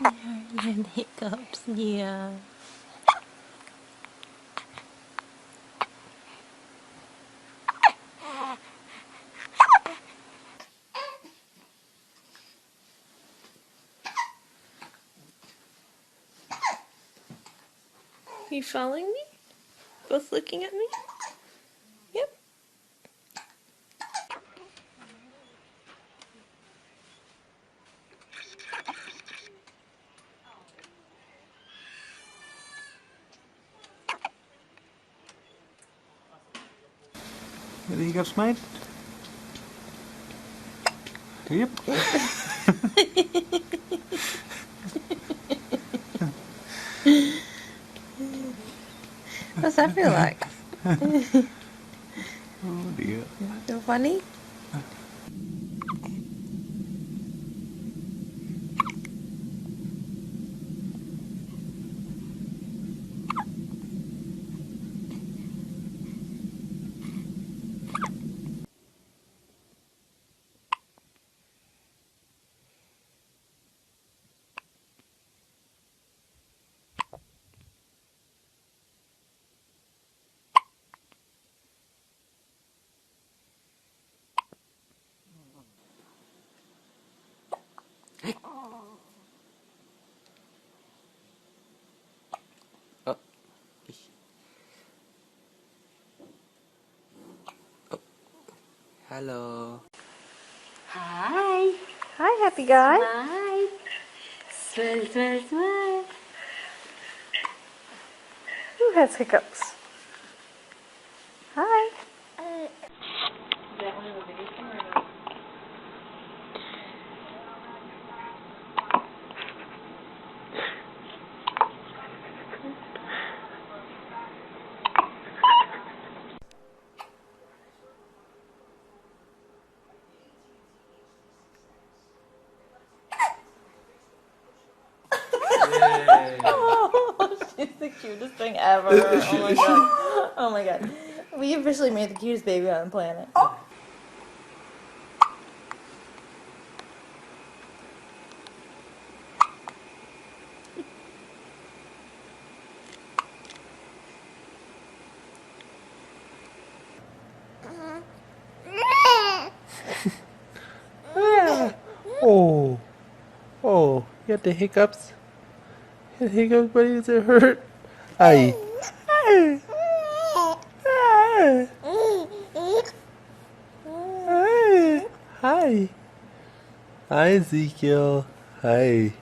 Yeah, and hiccups, yeah. You following me? Both looking at me? Yep. Get the hiccups, mate? Yep. What's that feel like? Oh dear. Feel funny? Oh, halo. Hi. Hi, happy guy. Smile. Smile, smile, smile. Who has hiccups? Hi. Oh, she's the cutest thing ever. Oh my god. Oh my god. We officially made the cutest baby on the planet. Oh. Oh, you got the hiccups? You got the hiccups, buddy? Does it hurt? Aye. Hi. Hi, Ezekiel. Hi.